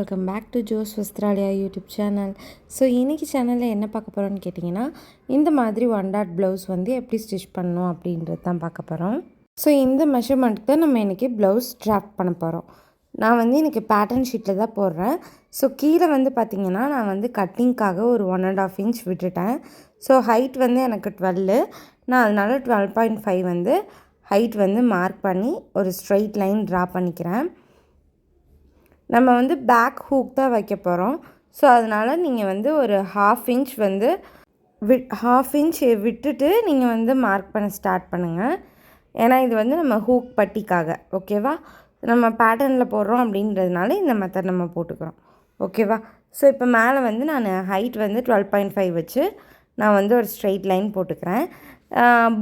Welcome back to Jose Vastralaya YouTube channel. So இன்றைக்கி சேனலில் என்ன பார்க்க போகிறோன்னு கேட்டிங்கன்னா, இந்த மாதிரி ஒன் டாட் ப்ளவுஸ் வந்து எப்படி ஸ்டிச் பண்ணணும் அப்படின்றது தான் பார்க்க போகிறோம். ஸோ இந்த மெஷர்மெண்ட்டுக்கு தான் நம்ம இன்றைக்கி ப்ளவுஸ் டிராஃப்ட் பண்ண போகிறோம். நான் வந்து இன்றைக்கி பேட்டர்ன் ஷீட்டில் தான் போடுறேன். ஸோ கீழே வந்து பார்த்திங்கன்னா நான் வந்து கட்டிங்க்காக ஒரு 1.5 இன்ச் விட்டுட்டேன். ஸோ ஹைட் வந்து எனக்கு 12, நான் அதனால் 12.5 வந்து ஹைட் வந்து மார்க் பண்ணி ஒரு ஸ்ட்ரெயிட் லைன் ட்ரா பண்ணிக்கிறேன். நம்ம வந்து பேக் ஹூக் தான் வைக்க போகிறோம். ஸோ அதனால் நீங்கள் வந்து ஒரு 1/2 இன்ச் வந்து 1/2 இன்ச் விட்டுட்டு நீங்கள் வந்து மார்க் பண்ண ஸ்டார்ட் பண்ணுங்கள். ஏன்னா இது வந்து நம்ம ஹூக் பட்டிக்காக, ஓகேவா? நம்ம பேட்டர்னில் போடுறோம் அப்படின்றதுனால இந்த மெத்தட் நம்ம போட்டுக்கிறோம், ஓகேவா? ஸோ இப்போ மேலே வந்து நான் ஹைட் வந்து 12.5 வச்சு நான் வந்து ஒரு ஸ்ட்ரெயிட் லைன் போட்டுக்கிறேன்.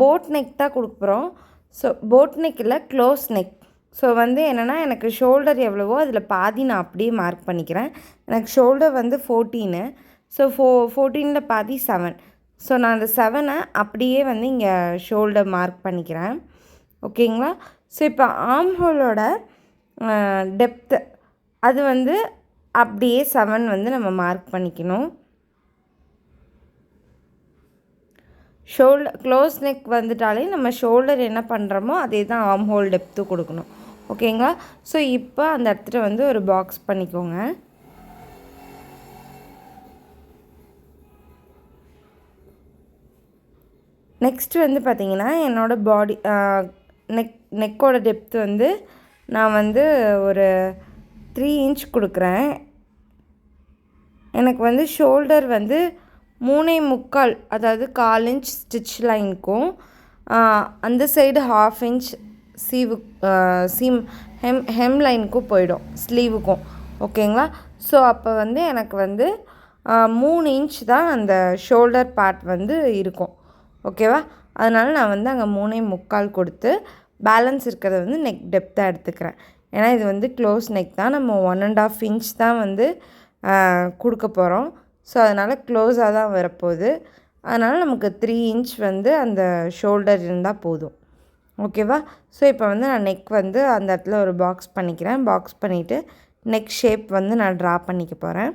போட் நெக் தான் கொடுக்க போகிறோம். ஸோ போட் நெக் இல்லை, க்ளோஸ் நெக். ஸோ வந்து என்னென்னா, எனக்கு ஷோல்டர் எவ்வளவோ அதில் பாதி நான் அப்படியே மார்க் பண்ணிக்கிறேன். எனக்கு ஷோல்டர் வந்து 14, ஸோ 14ல் பாதி 7. ஸோ நான் அந்த 7 அப்படியே வந்து இங்கே ஷோல்டர் மார்க் பண்ணிக்கிறேன், ஓகேங்களா? ஸோ இப்போ ஆர்ம் ஹோலோட டெப்த்து அது வந்து அப்படியே 7 வந்து நம்ம மார்க் பண்ணிக்கணும். க்ளோஸ் நெக் வந்துட்டாலே நம்ம ஷோல்டர் என்ன பண்ணுறோமோ அதே தான் ஆர்ம் ஹோல் டெப்த்து கொடுக்கணும், ஓகேங்களா? ஸோ இப்போ அந்த இடத்துல வந்து ஒரு பாக்ஸ் பண்ணிக்கோங்க. நெக்ஸ்ட் வந்து பார்த்திங்கன்னா, என்னோடய பாடி நெக்கோட டெப்த்து வந்து நான் வந்து ஒரு 3 இன்ச் கொடுக்குறேன். எனக்கு வந்து ஷோல்டர் வந்து 3.25, அதாவது 1/4 இன்ச் ஸ்டிச் லைனுக்கும் அந்த சைடு 1/2 இன்ச் சீம் ஹெம் லைனுக்கும் போயிடும், ஸ்லீவுக்கும், ஓகேங்களா? ஸோ அப்போ வந்து எனக்கு வந்து 3 இன்ச் தான் அந்த ஷோல்டர் பார்ட் வந்து இருக்கும், ஓகேவா? அதனால் நான் வந்து அங்கே 3.25 கொடுத்து பேலன்ஸ் இருக்கிறத வந்து நெக் டெப்த்தாக எடுத்துக்கிறேன். ஏன்னா இது வந்து க்ளோஸ் நெக் தான், நம்ம 1.5 இன்ச் தான் வந்து கொடுக்க போகிறோம். ஸோ அதனால் க்ளோஸாக தான் வரப்போகுது. அதனால் நமக்கு 3 இன்ச் வந்து அந்த ஷோல்டர் இருந்தால் போதும், ஓகேவா? ஸோ இப்போ வந்து நான் நெக் வந்து அந்த இடத்துல ஒரு பாக்ஸ் பண்ணிக்கிறேன். பாக்ஸ் பண்ணிவிட்டு நெக் ஷேப் வந்து நான் ட்ரா பண்ணிக்க போகிறேன்.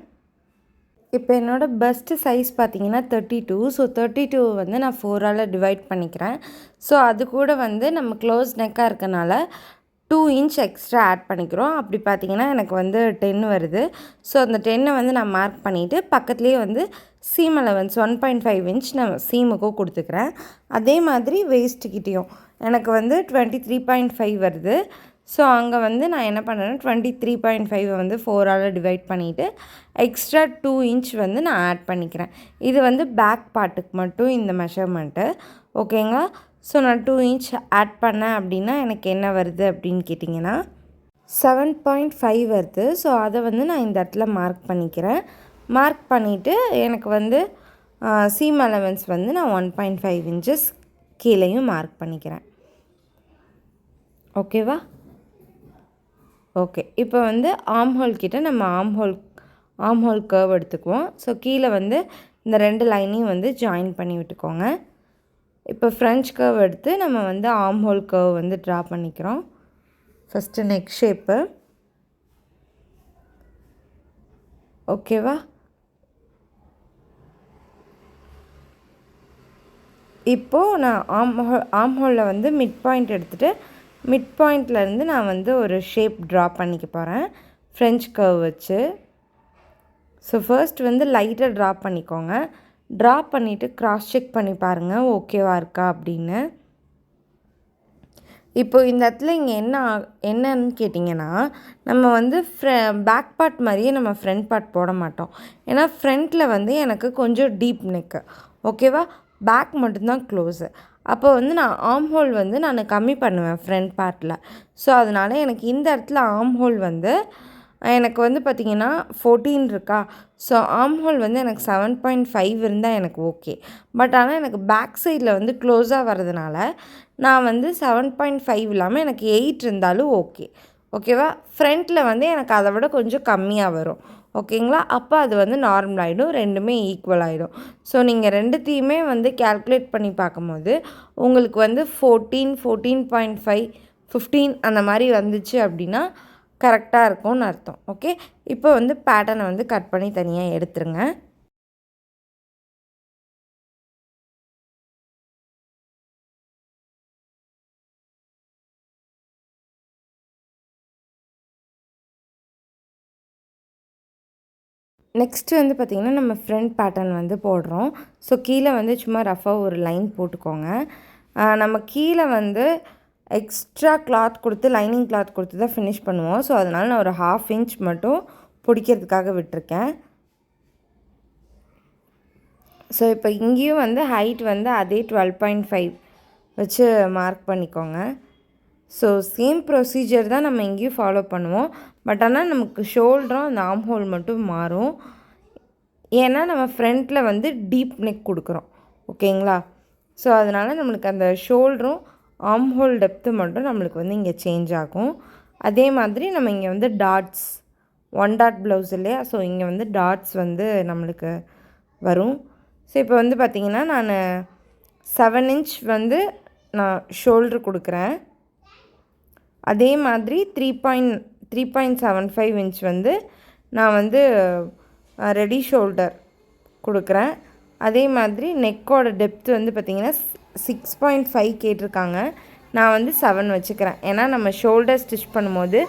இப்போ என்னோடய பஸ்ட்டு சைஸ் பார்த்திங்கன்னா 32. ஸோ 32 வந்து நான் 4ஆல் டிவைட் பண்ணிக்கிறேன். ஸோ அது கூட வந்து நம்ம க்ளோஸ் நெக்காக இருக்கனால 2 இன்ச் எக்ஸ்ட்ரா ஆட் பண்ணிக்கிறோம். அப்படி பார்த்திங்கன்னா எனக்கு வந்து 10 வருது. ஸோ அந்த 10 வந்து நான் மார்க் பண்ணிவிட்டு பக்கத்துலேயே வந்து சீம் அலவன்ஸ் 1.5 இன்ச் நான் சீமுக்கும் கொடுத்துக்கிறேன். அதே மாதிரி வேஸ்ட்டுக்கிட்டேயும் எனக்கு வந்து 23.5 வருது. ஸோ அங்கே வந்து நான் என்ன பண்ணுறேன்னா 23.5 வந்து 4ஆல் டிவைட் பண்ணிவிட்டு எக்ஸ்ட்ரா 2 இன்ச் வந்து நான் ஆட் பண்ணிக்கிறேன். இது வந்து பேக் பார்ட்டுக்கு மட்டும் இந்த மெஷர்மெண்ட்டு, ஓகேங்களா? ஸோ நான் 2 இன்ச் ஆட் பண்ணேன் அப்படின்னா எனக்கு என்ன வருது அப்படின்னு கேட்டிங்கன்னா 7.5 வருது. ஸோ அதை வந்து நான் இந்த இடத்துல மார்க் பண்ணிக்கிறேன். மார்க் பண்ணிவிட்டு எனக்கு வந்து சீம் அலவன்ஸ் வந்து நான் 1.5 இன்ச்சஸ் கீழேயும் மார்க் பண்ணிக்கிறேன், ஓகேவா? ஓகே, இப்போ வந்து ஆர்ம் ஹோல் கிட்ட நம்ம ஆர்ம் ஹோல் கர்வ் எடுத்துக்குவோம். ஸோ கீழே வந்து இந்த 2 லைனையும் வந்து ஜாயின் பண்ணி விட்டுக்கோங்க. இப்போ ஃப்ரெஞ்ச் கர்வ் எடுத்து நம்ம வந்து ஆர்ம் ஹோல் கர்வ் வந்து ட்ரா பண்ணிக்கிறோம். ஃபஸ்ட்டு நெக் ஷேப்பு, ஓகேவா? இப்போது நான் ஆர்ம் ஹோலில் வந்து மிட் பாயிண்ட் எடுத்துகிட்டு மிட் பாயிண்ட்லேருந்து நான் வந்து ஒரு ஷேப் ட்ரா பண்ணிக்க போகிறேன் ஃப்ரெஞ்ச் கர்வ் வச்சு. ஸோ ஃபர்ஸ்ட் வந்து லைட்டாக ட்ரா பண்ணிக்கோங்க. ட்ரா பண்ணிவிட்டு க்ராஸ் செக் பண்ணி பாருங்கள் ஓகேவா இருக்கா அப்படின்னு. இப்போ இந்த இடத்துல இங்கே என்னன்னு கேட்டிங்கன்னா, நம்ம வந்து பேக் பார்ட் மாதிரியே நம்ம ஃப்ரண்ட் பார்ட் போட மாட்டோம். ஏன்னா ஃப்ரண்ட்டில் வந்து எனக்கு கொஞ்சம் டீப் நெக்கு, ஓகேவா? பேக் மட்டும்தான் க்ளோஸு. அப்போ வந்து நான் ஆர்ம் ஹோல் வந்து நான் கம்மி பண்ணுவேன் ஃப்ரண்ட் பார்ட்டில். ஸோ அதனால் எனக்கு இந்த இடத்துல ஆர்ம் ஹோல் வந்து எனக்கு வந்து பார்த்திங்கன்னா 14 இருக்கா? ஸோ ஆர்ம் ஹோல் வந்து எனக்கு 7.5 இருந்தால் எனக்கு ஓகே. பட் ஆனால் எனக்கு பேக் சைடில் வந்து க்ளோஸாக வர்றதுனால நான் வந்து 7.5 இல்லாமல் எனக்கு 8 இருந்தாலும் ஓகே, ஓகேவா? ஃப்ரண்ட்டில் வந்து எனக்கு அதை விட கொஞ்சம் கம்மியாக வரும், ஓகேங்களா? அப்போ அது வந்து நார்மல் ஆகிடும், ரெண்டுமே ஈக்குவல் ஆகிடும். ஸோ நீங்கள் ரெண்டுத்தையுமே வந்து கேல்குலேட் பண்ணி பார்க்கும்போது உங்களுக்கு வந்து 14, 14.5, 15 அந்த மாதிரி வந்துச்சு அப்படின்னா கரெக்டாக இருக்கும்னு அர்த்தம், ஓகே? இப்போ வந்து பேட்டர்னை வந்து கட் பண்ணி தனியாக எடுத்துருங்க. நெக்ஸ்ட்டு வந்து பார்த்திங்கன்னா நம்ம ஃப்ரண்ட் பேட்டர்ன் வந்து போடுறோம். ஸோ கீழே வந்து சும்மா ரஃபாக ஒரு லைன் போட்டுக்கோங்க. நம்ம கீழே வந்து எக்ஸ்ட்ரா கிளாத் கொடுத்து லைனிங் கிளாத் கொடுத்து தான் ஃபினிஷ் பண்ணுவோம். ஸோ அதனால் நான் ஒரு 1/2 இன்ச் மட்டும் பிடிக்கிறதுக்காக விட்டுருக்கேன். ஸோ இப்போ இங்கேயும் வந்து ஹைட் வந்து அதே 12.5 வச்சு மார்க் பண்ணிக்கோங்க. ஸோ சேம் ப்ரொசீஜர் தான் நம்ம இங்கேயும் ஃபாலோ பண்ணுவோம். பட் ஆனால் நமக்கு ஷோல்டரும் அந்த ஆர்ம் ஹோல் மட்டும் மாறும். ஏன்னா நம்ம ஃப்ரண்ட்டில் வந்து டீப் நெக் கொடுக்குறோம். ஓகேங்களா? ஸோ அதனால் நம்மளுக்கு அந்த ஷோல்டரும் ஆர்ம் ஹோல் டெப்த்து மட்டும் நம்மளுக்கு வந்து இங்கே சேஞ்ச் ஆகும். அதே மாதிரி நம்ம இங்கே வந்து டாட்ஸ் 1 டாட் ப்ளவுஸ் இல்லையா? ஸோ இங்கே வந்து டாட்ஸ் வந்து நம்மளுக்கு வரும். ஸோ இப்போ வந்து பார்த்திங்கன்னா நான் 7 இன்ச் வந்து நான் ஷோல்ட்ரு கொடுக்குறேன். அதே மாதிரி 3.75 இன்ச் வந்து நான் வந்து ரெடி ஷோல்டர் கொடுக்குறேன். அதே மாதிரி நெக்கோட டெப்த்து வந்து பார்த்திங்கன்னா 6.5 கேட்டிருக்காங்க. நான் வந்து 7 வச்சுக்கிறேன். ஏன்னா நம்ம ஷோல்டர் ஸ்டிச் பண்ணும்போது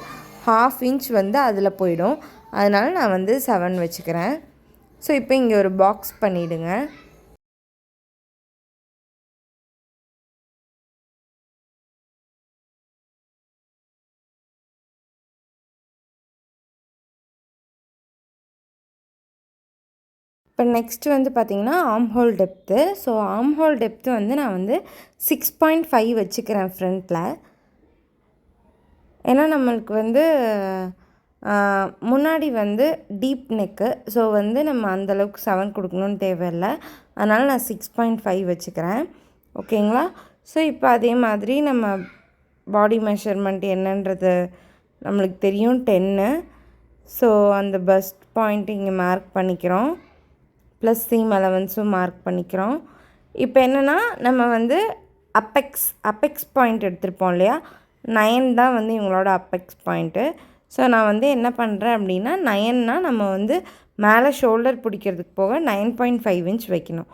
1/2 இன்ச் வந்து அதில் போயிடும். அதனால் நான் வந்து 7 வச்சுக்கிறேன். ஸோ இப்போ இங்கே ஒரு பாக்ஸ் பண்ணிவிடுங்க. இப்போ நெக்ஸ்ட்டு வந்து பார்த்திங்கன்னா arm whole depth. So arm whole depth வந்து நான் வந்து 6.5 வச்சுக்கிறேன் ஃப்ரண்ட்டில். ஏன்னா நம்மளுக்கு வந்து முன்னாடி வந்து டீப் நெக்கு. ஸோ வந்து நம்ம அந்தளவுக்கு 7 கொடுக்கணுன்னு தேவையில்லை. அதனால் நான் 6.5 வச்சுக்கிறேன். ஓகேங்களா? ஸோ இப்போ அதே மாதிரி நம்ம பாடி மெஷர்மெண்ட் என்னன்றது நம்மளுக்கு தெரியும் 10. ஸோ அந்த பஸ்ட் பாயிண்ட் இங்கே மார்க் பண்ணிக்கிறோம். ப்ளஸ் சீம் அலவன்ஸும் மார்க் பண்ணிக்கிறோம். இப்போ என்னென்னா நம்ம வந்து அப்பெக்ஸ் பாயிண்ட் எடுத்திருப்போம் இல்லையா? 9 தான் வந்து இவங்களோட அப்பெக்ஸ் பாயிண்ட்டு. ஸோ நான் வந்து என்ன பண்ணுறேன் அப்படின்னா 9னா நம்ம வந்து மேலே ஷோல்டர் பிடிக்கிறதுக்கு போக 9.5 இன்ச் வைக்கணும்.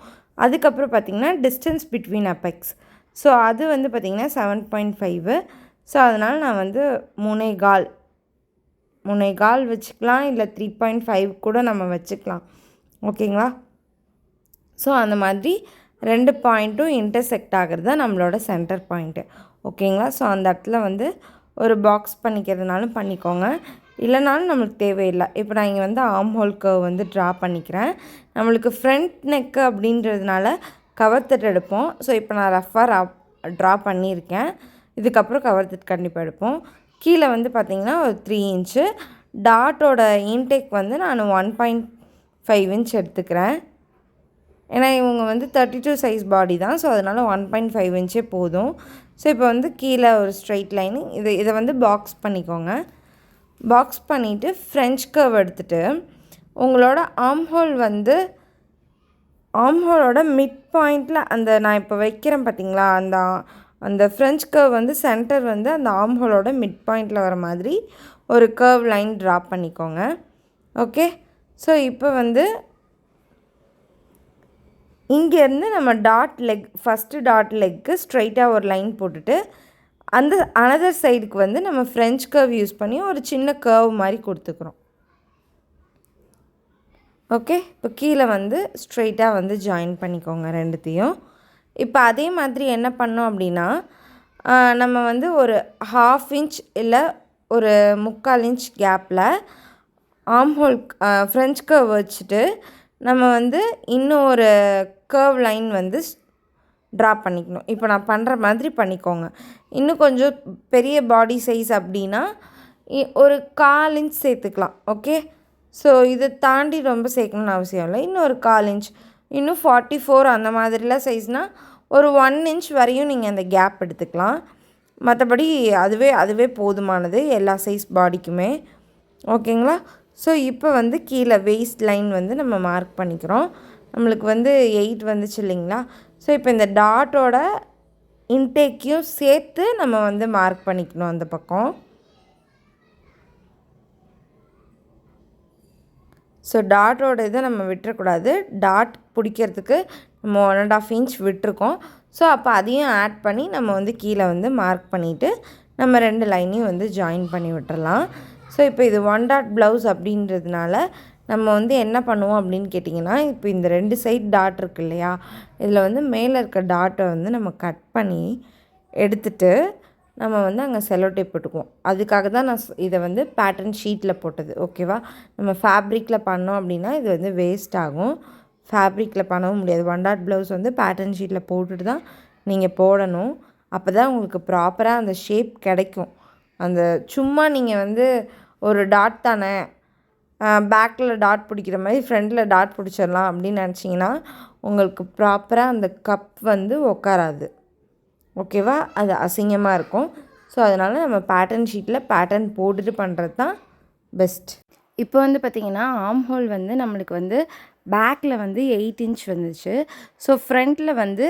அதுக்கப்புறம் பார்த்திங்கன்னா டிஸ்டன்ஸ் பிட்வீன் அப்பெக்ஸ். ஸோ அது வந்து பார்த்திங்கன்னா 7.5. ஸோ அதனால் நான் வந்து 3.25 வச்சுக்கலாம். இல்லை 3.5 கூட நம்ம வச்சுக்கலாம். ஓகேங்களா? ஸோ அந்த மாதிரி 2 பாயிண்ட்டும் இன்டர்செக்ட் ஆகிறது தான் நம்மளோட சென்டர் பாயிண்ட்டு. ஓகேங்களா? ஸோ அந்த இடத்துல வந்து ஒரு பாக்ஸ் பண்ணிக்கிறதுனாலும் பண்ணிக்கோங்க. இல்லைனாலும் நம்மளுக்கு தேவையில்லை. இப்போ நான் இங்கே வந்து ஆர்ம் ஹோல் கர்வ் வந்து ட்ரா பண்ணிக்கிறேன். நம்மளுக்கு ஃப்ரண்ட் நெக்கு அப்படின்றதுனால கவர் தட் எடுப்போம். ஸோ இப்போ நான் ரஃபாக ட்ரா பண்ணியிருக்கேன். இதுக்கப்புறம் கவர் தட் கண்டிப்பாக எடுப்போம். கீழே வந்து பார்த்திங்கன்னா ஒரு 3 இன்ச்சு. டாட்டோட இன்டேக் வந்து நான் 1.5 இன்ச் எடுத்துக்கிறேன். ஏன்னா இவங்க வந்து 32 சைஸ் பாடி தான். ஸோ அதனால் 1.5 இன்ச்சே போதும். ஸோ இப்போ வந்து கீழே ஒரு ஸ்ட்ரைட் லைனு இதை வந்து பாக்ஸ் பண்ணிக்கோங்க. பாக்ஸ் பண்ணிவிட்டு ஃப்ரெஞ்ச் கர்வ் எடுத்துகிட்டு உங்களோட ஆர்ம் ஹோல் வந்து ஆர்ம் ஹோலோட மிட் பாயிண்டில் அந்த நான் இப்போ வைக்கிறேன் பார்த்திங்களா? அந்த ஃப்ரெஞ்ச் கர்வ் வந்து சென்டர் வந்து அந்த ஆர்ம் ஹோலோட மிட் பாயிண்டில் வர மாதிரி ஒரு கர்வ் லைன் ட்ரா பண்ணிக்கோங்க. ஓகே? ஸோ இப்போ வந்து இங்கேருந்து நம்ம ஃபஸ்ட்டு டாட் லெக்கு ஸ்ட்ரைட்டாக ஒரு லைன் போட்டுட்டு அந்த அனதர் சைடுக்கு வந்து நம்ம ஃப்ரெஞ்ச் கர்வ் யூஸ் பண்ணி ஒரு சின்ன கர்வ் மாதிரி கொடுத்துக்கிறோம். ஓகே? இப்போ கீழே வந்து ஸ்ட்ரைட்டாக வந்து ஜாயின் பண்ணிக்கோங்க ரெண்டுத்தையும். இப்போ அதே மாதிரி என்ன பண்ணோம் அப்படின்னா நம்ம வந்து ஒரு 1/2 இன்ச் இல்லை ஒரு 3/4 இன்ச் கேப்பில் ஆர்ம் ஹோல் ஃப்ரெஞ்ச் கர்வ் வச்சுட்டு நம்ம வந்து இன்னும் ஒரு கர்வ் லைன் வந்து ட்ரா பண்ணிக்கணும். இப்போ நான் பண்ணுற மாதிரி பண்ணிக்கோங்க. இன்னும் கொஞ்சம் பெரிய பாடி சைஸ் அப்படின்னா ஒரு 1/4 இன்ச் சேர்த்துக்கலாம். ஓகே? ஸோ இதை தாண்டி ரொம்ப சேர்க்கணுன்னு அவசியம் இல்லை. இன்னும் ஒரு 1/4 இன்ச், இன்னும் 44 அந்த மாதிரிலாம் சைஸ்னால் ஒரு 1 இன்ச் வரையும் நீங்கள் அந்த கேப் எடுத்துக்கலாம். மற்றபடி அதுவே போதுமானது எல்லா சைஸ் பாடிக்குமே. ஓகேங்களா? ஸோ இப்போ வந்து கீழே வெயிஸ்ட் லைன் வந்து நம்ம மார்க் பண்ணிக்கிறோம். நம்மளுக்கு வந்து 8 வந்துச்சு இல்லைங்களா? ஸோ இப்போ இந்த டாட்டோட இன்டேக்கையும் சேர்த்து நம்ம வந்து மார்க் பண்ணிக்கணும் அந்த பக்கம். ஸோ டாட்டோட இதை நம்ம விட்டுறக்கூடாது. டாட் பிடிக்கிறதுக்கு நம்ம 1.5 இன்ச் விட்டுருக்கோம். ஸோ அப்போ அதையும் ஆட் பண்ணி நம்ம வந்து கீழே வந்து மார்க் பண்ணிவிட்டு நம்ம 2 லைனையும் வந்து ஜாயின் பண்ணி விட்டுறலாம். ஸோ இப்போ இது 1 டாட் ப்ளவுஸ் அப்படின்றதுனால நம்ம வந்து என்ன பண்ணுவோம் அப்படின்னு கேட்டிங்கன்னா, இப்போ இந்த 2 சைட் டாட் இருக்குது இல்லையா, இதில் வந்து மேலே இருக்க டாட்டை வந்து நம்ம கட் பண்ணி எடுத்துகிட்டு நம்ம வந்து அங்கே செல்லோ டேப் போட்டுக்குவோம். அதுக்காக தான் நான் இதை வந்து பேட்டர்ன் ஷீட்டில் போட்டது. ஓகேவா? நம்ம ஃபேப்ரிக்கில் பண்ணோம் அப்படின்னா இது வந்து வேஸ்ட் ஆகும். ஃபேப்ரிக்கில் பண்ணவும் முடியாது. 1 டாட் ப்ளவுஸ் வந்து பேட்டர்ன் ஷீட்டில் போட்டுட்டு தான் நீங்கள் போடணும். அப்போ தான் உங்களுக்கு ப்ராப்பராக அந்த ஷேப் கிடைக்கும். அந்த சும்மா நீங்கள் வந்து ஒரு டாட் தானே, பேக்கில் டாட் பிடிக்கிற மாதிரி ஃப்ரண்டில் டாட் பிடிச்சிடலாம் அப்படின்னு நினச்சிங்கன்னா உங்களுக்கு ப்ராப்பராக அந்த கப் வந்து உட்காராது. ஓகேவா? அது அசிங்கமாக இருக்கும். ஸோ அதனால் நம்ம பேட்டர்ன் ஷீட்டில் பேட்டர்ன் போட்டுட்டு பண்ணுறது தான் பெஸ்ட். இப்போ வந்து பார்த்திங்கன்னா ஆர்ம் ஹோல் வந்து நம்மளுக்கு வந்து பேக்கில் வந்து 8 இன்ச் வந்துச்சு. ஸோ ஃப்ரண்ட்டில் வந்து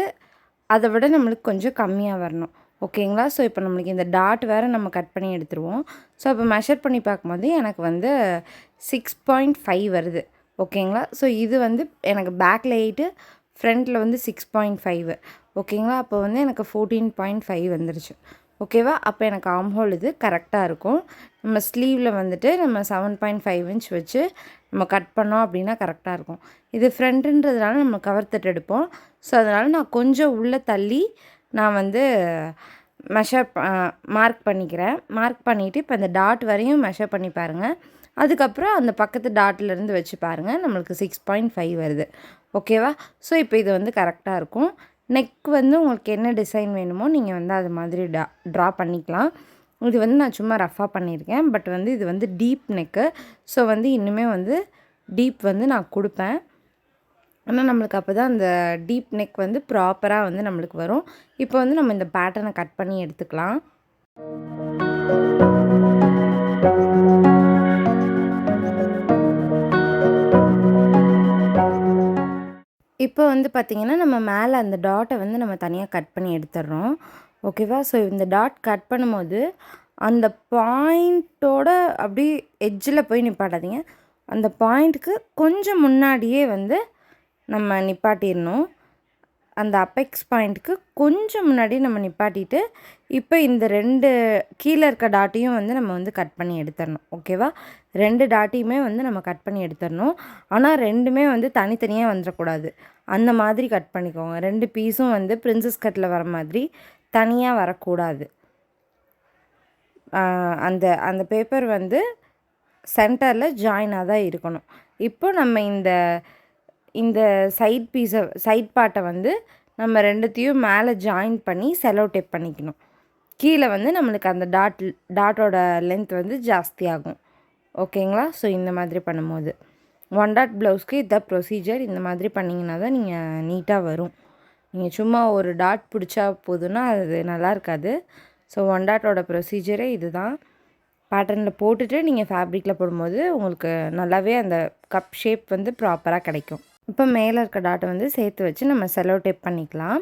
அதை விட நம்மளுக்கு கொஞ்சம் கம்மியாக வரணும். ஓகேங்களா? ஸோ இப்போ நம்மளுக்கு இந்த டாட் வேறு நம்ம கட் பண்ணி எடுத்துருவோம். ஸோ அப்போ மெஷர் பண்ணி பார்க்கும்போது எனக்கு வந்து 6.5 வருது. ஓகேங்களா? ஸோ இது வந்து எனக்கு பேக்கில் 8, ஃப்ரண்ட்டில் வந்து 6.5. ஓகேங்களா? அப்போ வந்து எனக்கு 14.5 வந்துருச்சு. ஓகேவா? அப்போ எனக்கு ஆர்ம் ஹோல் இது கரெக்டாக இருக்கும். நம்ம ஸ்லீவில் வந்துட்டு நம்ம 7.5 இன்ச் வச்சு நம்ம கட் பண்ணோம் அப்படின்னா கரெக்டாக இருக்கும். இது ஃப்ரண்ட்டுன்றதுனால நம்ம கவர் தட்டு எடுப்போம். ஸோ அதனால் நான் கொஞ்சம் உள்ளே தள்ளி நான் வந்து மார்க் பண்ணிக்கிறேன். மார்க் பண்ணிவிட்டு இப்போ இந்த டாட் வரையும் மெஷர் பண்ணி பாருங்கள். அதுக்கப்புறம் அந்த பக்கத்து டாட்லேருந்து வச்சு பாருங்கள். நம்மளுக்கு 6.5 வருது. ஓகேவா? ஸோ இப்போ இது வந்து கரெக்டாக இருக்கும். நெக் வந்து உங்களுக்கு என்ன டிசைன் வேணுமோ நீங்கள் வந்து அது மாதிரி ட்ரா பண்ணிக்கலாம். இது வந்து நான் சும்மா ரஃபாக பண்ணியிருக்கேன். பட் வந்து இது வந்து டீப் நெக்கு. ஸோ வந்து இன்னுமே வந்து டீப் வந்து நான் கொடுப்பேன். ஆனால் நம்மளுக்கு அப்போ தான் அந்த டீப் நெக் வந்து ப்ராப்பராக வந்து நம்மளுக்கு வரும். இப்போ வந்து நம்ம இந்த பேட்டர்னை கட் பண்ணி எடுத்துக்கலாம். இப்போ வந்து பார்த்திங்கன்னா நம்ம மேலே அந்த டாட்டை வந்து நம்ம தனியாக கட் பண்ணி எடுத்துடுறோம். ஓகேவா? ஸோ இந்த டாட் கட் பண்ணும்போது அந்த பாயிண்ட்டோட அப்படி எட்ஜில் போய் நிப்பாட்டாதீங்க. அந்த பாயிண்ட்டுக்கு கொஞ்சம் முன்னாடியே வந்து நம்ம நிப்பாட்டிடணும். அந்த அப்பெக்ஸ் பாயிண்ட்டுக்கு கொஞ்சம் முன்னாடி நம்ம நிப்பாட்டிட்டு இப்போ இந்த 2 கீழே இருக்க டாட்டையும் வந்து நம்ம வந்து கட் பண்ணி எடுத்துடணும். ஓகேவா? 2 டாட்டையுமே வந்து நம்ம கட் பண்ணி எடுத்துடணும். ஆனால் 2மே வந்து தனித்தனியாக வந்துடக்கூடாது. அந்த மாதிரி கட் பண்ணிக்கோங்க. 2 பீஸும் வந்து பிரின்சஸ் கட்டில் வர மாதிரி தனியாக வரக்கூடாது. அந்த அந்த பேப்பர் வந்து சென்டரில் ஜாயினாக தான் இருக்கணும். இப்போ நம்ம இந்த சைட் பார்ட்டை வந்து நம்ம 2த்தையும் மேலே ஜாயின் பண்ணி செலோ டேப் பண்ணிக்கணும். கீழே வந்து நம்மளுக்கு அந்த டாட்டோட லென்த் வந்து ஜாஸ்தியாகும். ஓகேங்களா? ஸோ இந்த மாதிரி பண்ணும்போது 1 டாட் ப்ளவுஸ்க்கு இதான் ப்ரொசீஜர். இந்த மாதிரி பண்ணிங்கன்னா தான் நீங்கள் நீட்டாக வரும். நீங்கள் சும்மா ஒரு டாட் பிடிச்சா போதுன்னா அது நல்லா இருக்காது. ஸோ 1 டாட்டோட ப்ரொசீஜரே இது தான். பேட்டர்னில் போட்டுட்டு நீங்கள் ஃபேப்ரிக்கில் போடும்போது உங்களுக்கு நல்லாவே அந்த கப் ஷேப் வந்து ப்ராப்பராக கிடைக்கும். இப்போ மேலே இருக்க டாட்டை வந்து சேர்த்து வச்சு நம்ம செலோ டேப் பண்ணிக்கலாம்.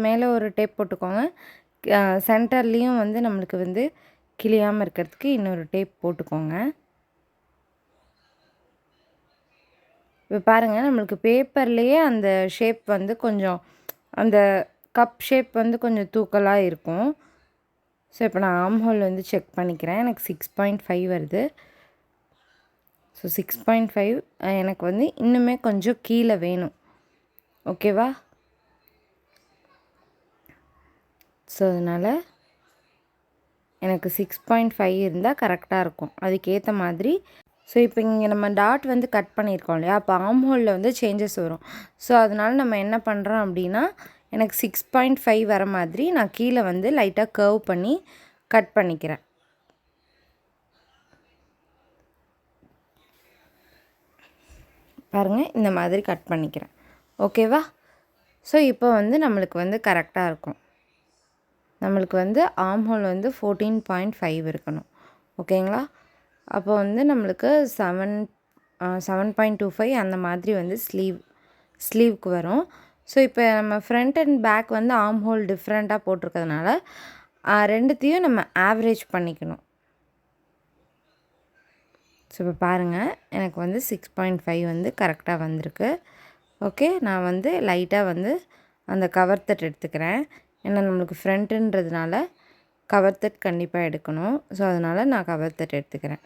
மேலே ஒரு டேப் போட்டுக்கோங்க. சென்டர்லேயும் வந்து நம்மளுக்கு வந்து கிளியாமல் இருக்கிறதுக்கு இன்னொரு டேப் போட்டுக்கோங்க. இப்போ பாருங்கள், நம்மளுக்கு பேப்பர்லேயே அந்த ஷேப் வந்து கொஞ்சம் அந்த கப் ஷேப் வந்து கொஞ்சம் தூக்கலாக இருக்கும். ஸோ இப்போ நான் ஆர்ம் ஹோல் வந்து செக் பண்ணிக்கிறேன். எனக்கு 6.5 வருது. ஸோ 6.5 எனக்கு வந்து இன்னுமே கொஞ்சம் கீழே வேணும். ஓகேவா? ஸோ அதனால் எனக்கு 6.5 இருந்தால் கரெக்டாக இருக்கும். அதுக்கேற்ற மாதிரி. ஸோ இப்போ இங்கே நம்ம டாட் வந்து கட் பண்ணியிருக்கோம் இல்லையா? அப்போ ஆர்ம் ஹோலில் வந்து சேஞ்சஸ் வரும். ஸோ அதனால் நம்ம என்ன பண்ணுறோம் அப்படின்னா, எனக்கு 6.5 வர மாதிரி நான் கீழே வந்து லைட்டாக கர்வ் பண்ணி கட் பண்ணிக்கிறேன். பாருங்கள், இந்த மாதிரி கட் பண்ணிக்கிறேன். ஓகேவா? ஸோ இப்போ வந்து நம்மளுக்கு வந்து கரெக்டாக இருக்கும். நம்மளுக்கு வந்து ஆர்ம் ஹோல் வந்து 14.5 இருக்கணும். ஓகேங்களா? அப்போ வந்து நம்மளுக்கு 7.25 அந்த மாதிரி வந்து ஸ்லீவ்க்கு வரும். ஸோ இப்போ நம்ம ஃப்ரண்ட் அண்ட் பேக் வந்து ஆர்ம் ஹோல் டிஃப்ரெண்ட்டாக போட்டிருக்கிறதுனால ரெண்டுத்தையும் நம்ம ஆவரேஜ் பண்ணிக்கணும். ஸோ இப்போ பாருங்கள், எனக்கு வந்து 6.5 வந்து கரெக்டாக வந்திருக்கு. ஓகே, நான் வந்து லைட்டாக வந்து அந்த கவர் தட் எடுத்துக்கிறேன். ஏன்னா நம்மளுக்கு ஃப்ரண்ட்டுன்றதுனால கவர் தட் கண்டிப்பாக எடுக்கணும். ஸோ அதனால் நான் கவர் தட் எடுத்துக்கிறேன்.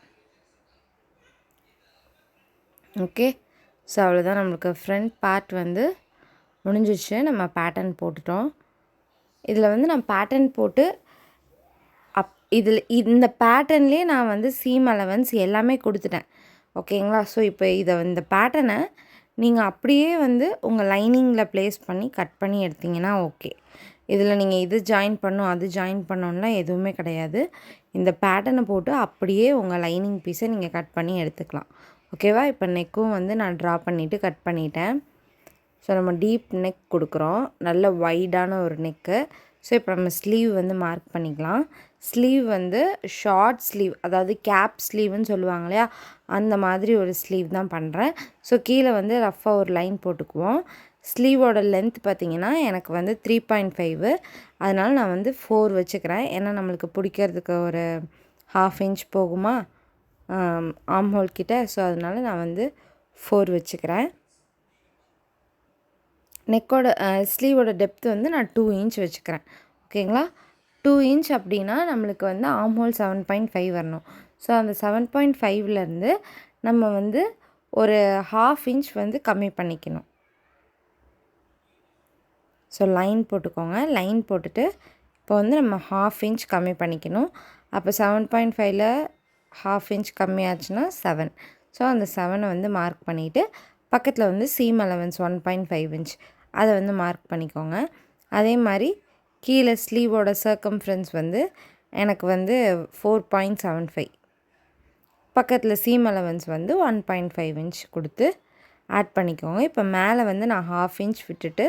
ஓகே, ஸோ அவ்வளோதான், நம்மளுக்கு ஃப்ரண்ட் பார்ட் வந்து முடிஞ்சிச்சு. நம்ம பேட்டர்ன் போட்டுட்டோம். இதில் வந்து நான் பேட்டர்ன் போட்டு இதில் இந்த பேட்டர்ன்லேயே நான் வந்து சீம் அலவன்ஸ் எல்லாமே கொடுத்துட்டேன். ஓகேங்களா? ஸோ இப்போ இந்த பேட்டர்னை நீங்கள் அப்படியே வந்து உங்கள் லைனிங்கில் ப்ளேஸ் பண்ணி கட் பண்ணி எடுத்திங்கன்னா ஓகே. இதில் நீங்கள் இது ஜாயின் பண்ணணும், அது ஜாயின் பண்ணணும்லாம் எதுவுமே கிடையாது. இந்த பேட்டர்னை போட்டு அப்படியே உங்கள் லைனிங் பீஸை நீங்கள் கட் பண்ணி எடுத்துக்கலாம். ஓகேவா? இப்போ நெக்கும் வந்து நான் ட்ரா பண்ணிவிட்டு கட் பண்ணிட்டேன். ஸோ நம்ம டீப் நெக் கொடுக்குறோம், நல்ல வைடான ஒரு நெக்கு. ஸோ இப்போ நம்ம ஸ்லீவ் வந்து மார்க் பண்ணிக்கலாம். ஸ்லீவ் வந்து ஷார்ட் ஸ்லீவ், அதாவது கேப் ஸ்லீவ்னு சொல்லுவாங்க இல்லையா, அந்த மாதிரி ஒரு ஸ்லீவ் தான் பண்ணுறேன். ஸோ கீழே வந்து ரஃப்பாக ஒரு லைன் போட்டுக்குவோம். ஸ்லீவோட லென்த் பார்த்திங்கன்னா எனக்கு வந்து 3.5, அதனால் நான் வந்து 4 வச்சுக்கிறேன். ஏன்னா நம்மளுக்கு பிடிக்கிறதுக்கு ஒரு 1/2 இன்ச் போகுமா ஆர்ம் ஹோல் கிட்ட. ஸோ அதனால் நான் வந்து 4 வச்சுக்கிறேன். நெக்கோட ஸ்லீவோட டெப்த் வந்து நான் 2 இன்ச் வச்சுக்கிறேன். ஓகேங்களா? 2 இன்ச் அப்படின்னா நம்மளுக்கு வந்து ஆர்ம் ஹோல் 7.5 வரணும். ஸோ அந்த 7.5லேருந்து நம்ம வந்து ஒரு 1/2 இன்ச் வந்து கம்மி பண்ணிக்கணும். ஸோ லைன் போட்டுக்கோங்க. லைன் போட்டுட்டு இப்போ வந்து நம்ம 1/2 இன்ச் கம்மி பண்ணிக்கணும். அப்போ 7.5ல் 1/2 இன்ச் கம்மியாச்சுன்னா 7. ஸோ அந்த 7 வந்து மார்க் பண்ணிவிட்டு பக்கத்தில் வந்து சீம் அலவன்ஸ் 1.5 இன்ச் அதை வந்து மார்க் பண்ணிக்கோங்க. அதே மாதிரி கீழே ஸ்லீவோட சர்க்கம்ஃபரன்ஸ் வந்து எனக்கு வந்து 4.75, பக்கத்தில் சீம் அலவன்ஸ் வந்து 1.5 இன்ச் கொடுத்து ஆட் பண்ணிக்கோங்க. இப்போ மேலே வந்து நான் 1/2 இன்ச் விட்டுட்டு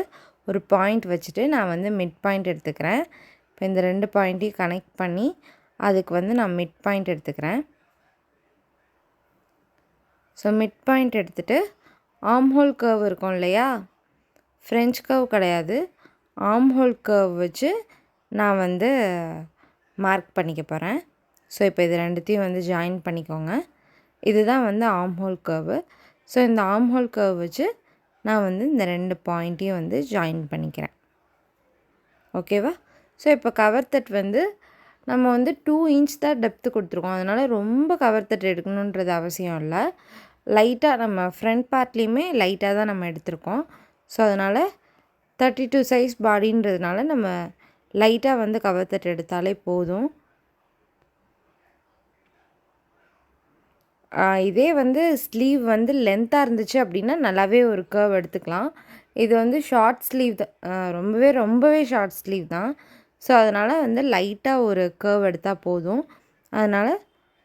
ஒரு பாயிண்ட் வச்சுட்டு நான் வந்து மிட் பாயிண்ட் எடுத்துக்கிறேன். இப்போ இந்த 2 பாயிண்ட்டையும் கனெக்ட் பண்ணி அதுக்கு வந்து நான் மிட் பாயிண்ட் எடுத்துக்கிறேன். ஸோ மிட் பாயிண்ட் எடுத்துகிட்டு ஆர்ம் ஹோல் கர்வ் இருக்கும் இல்லையா, ஃப்ரெஞ்ச் கர்வ் கிடையாது, ஆர்ம் ஹோல் கர்வ் வச்சு நான் வந்து மார்க் பண்ணிக்க போகிறேன். ஸோ இப்போ இது ரெண்டுத்தையும் வந்து ஜாயின் பண்ணிக்கோங்க. இதுதான் வந்து ஆர்ம் ஹோல் கர்வு. ஸோ இந்த ஆர்ம் ஹோல் கர்வ் வச்சு நான் வந்து இந்த 2 பாயிண்ட்டையும் வந்து ஜாயின் பண்ணிக்கிறேன். ஓகேவா? ஸோ இப்போ கவர் தட் வந்து நம்ம வந்து 2 இன்ச் தான் டெப்த்து கொடுத்துருக்கோம். அதனால் ரொம்ப கவர் தட் எடுக்கணுன்றது அவசியம் இல்லை. லைட்டாக நம்ம ஃப்ரண்ட் பார்ட்லேயுமே லைட்டாக தான் நம்ம எடுத்திருக்கோம். ஸோ அதனால் 32 சைஸ் பாடின்றதுனால நம்ம லைட்டாக வந்து கவர் தட் எடுத்தாலே போதும். இதே வந்து ஸ்லீவ் வந்து லென்த்தாக இருந்துச்சு அப்படின்னா நல்லாவே ஒரு கர்வ் எடுத்துக்கலாம். இது வந்து ஷார்ட் ஸ்லீவ் தான், ரொம்பவே ஷார்ட் ஸ்லீவ் தான். ஸோ அதனால் வந்து லைட்டாக ஒரு கர்வ் எடுத்தால் போதும். அதனால்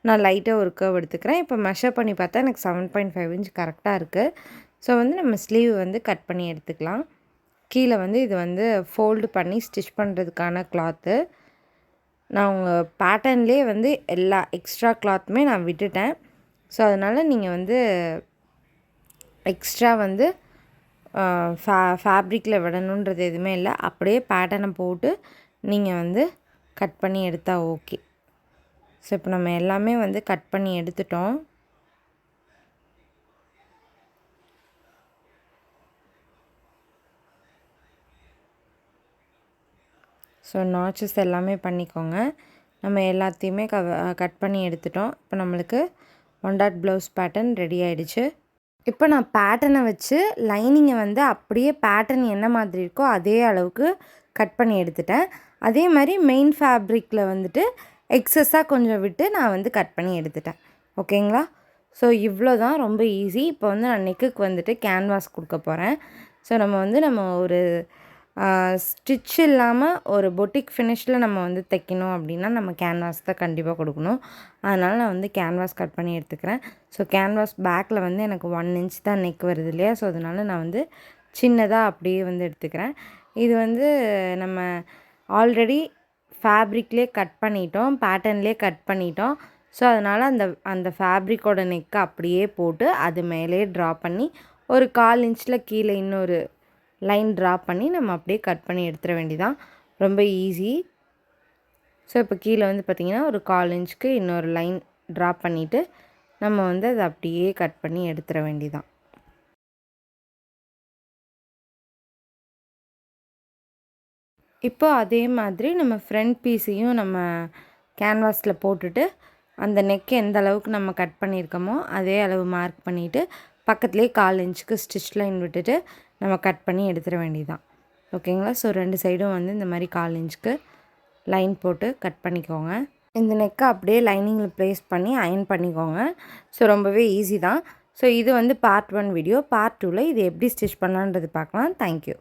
நான் லைட்டாக ஒரு கர்வ் எடுத்துக்கிறேன். இப்போ மெஷர் பண்ணி பார்த்தா எனக்கு 7.5 இன்ச் கரெக்டாக இருக்குது. ஸோ வந்து நம்ம ஸ்லீவ் வந்து கட் பண்ணி எடுத்துக்கலாம். கீழே வந்து இது வந்து ஃபோல்டு பண்ணி ஸ்டிச் பண்ணுறதுக்கான கிளாத்து. நான் உங்கள் பேட்டர்ன்லேயே வந்து எல்லா எக்ஸ்ட்ரா கிளாத்துமே நான் விட்டுட்டேன். ஸோ அதனால் நீங்கள் வந்து எக்ஸ்ட்ரா வந்து ஃபேப்ரிக்கில் விடணுன்றது எதுவுமே இல்லை. அப்படியே பேட்டர்னை போட்டு நீங்கள் வந்து கட் பண்ணி எடுத்தால் ஓகே. ஸோ இப்போ நம்ம எல்லாமே வந்து கட் பண்ணி எடுத்துட்டோம். ஸோ நாச்சஸ் எல்லாமே பண்ணிக்கோங்க. நம்ம எல்லாத்தையுமே கட் பண்ணி எடுத்துட்டோம். இப்போ நம்மளுக்கு 1 டாட் ப்ளவுஸ் பேட்டர்ன் ரெடி ஆகிடுச்சு. இப்போ நான் பேட்டர்னை வச்சு லைனிங்கை வந்து அப்படியே பேட்டர்ன் என்ன மாதிரி இருக்கோ அதே அளவுக்கு கட் பண்ணி எடுத்துட்டேன். அதே மாதிரி மெயின் ஃபேப்ரிக்கில் வந்துட்டு எக்ஸஸாக கொஞ்சம் விட்டு நான் வந்து கட் பண்ணி எடுத்துட்டேன். ஓகேங்களா? ஸோ இவ்வளோ தான், ரொம்ப ஈஸி. இப்போ வந்து நான் நெக்குக்கு வந்துட்டு கேன்வாஸ் கொடுக்க போகிறேன். ஸோ நம்ம ஒரு ஸ்டிச் இல்லாமல் ஒரு பொட்டிக் ஃபினிஷில் நம்ம வந்து தைக்கணும் அப்படின்னா நம்ம கேன்வாஸ் தான் கண்டிப்பாக கொடுக்கணும். அதனால் நான் வந்து கேன்வாஸ் கட் பண்ணி எடுத்துக்கிறேன். ஸோ கேன்வாஸ் பேக்கில் வந்து எனக்கு 1 இன்ச் தான் நெக் வருது இல்லையா, ஸோ அதனால் நான் வந்து சின்னதாக அப்படியே வந்து எடுத்துக்கிறேன். இது வந்து நம்ம ஆல்ரெடி ஃபேப்ரிக்லேயே கட் பண்ணிட்டோம், பேட்டர்ன்லேயே கட் பண்ணிட்டோம். ஸோ அதனால் அந்த ஃபேப்ரிக்கோட நெக்கை அப்படியே போட்டு அது மேலே ட்ரா பண்ணி ஒரு 1/4 இன்ச்சில் கீழே இன்னொரு லைன் ட்ரா பண்ணி நம்ம அப்படியே கட் பண்ணி எடுத்துட வேண்டியதான். ரொம்ப ஈஸி. ஸோ இப்போ கீழே வந்து பார்த்திங்கன்னா ஒரு 1/4 இன்ச்சுக்கு இன்னொரு லைன் ட்ரா பண்ணிவிட்டு நம்ம வந்து அதை அப்படியே கட் பண்ணி எடுத்துட வேண்டியதான். இப்போ அதே மாதிரி நம்ம ஃப்ரண்ட் பீஸையும் நம்ம கேன்வாஸில் போட்டுட்டு அந்த நெக் எந்த அளவுக்கு நம்ம கட் பண்ணியிருக்கோமோ அதே அளவு மார்க் பண்ணிவிட்டு பக்கத்துலேயே 1/4 இன்ச்சுக்கு ஸ்டிச் லைன் விட்டுட்டு நம்ம கட் பண்ணி எடுத்துட வேண்டியதான். ஓகேங்களா? ஸோ 2 சைடும் வந்து இந்த மாதிரி 1/4 இன்ச்சுக்கு லைன் போட்டு கட் பண்ணிக்கோங்க. இந்த நெக்கை அப்படியே லைனிங்கில் ப்ளேஸ் பண்ணி அயன் பண்ணிக்கோங்க. ஸோ ரொம்பவே ஈஸி தான். ஸோ இது வந்து பார்ட் 1 வீடியோ. பார்ட் 2ல் இது எப்படி ஸ்டிச் பண்ணலான்றது பார்க்கலாம். தேங்க்யூ.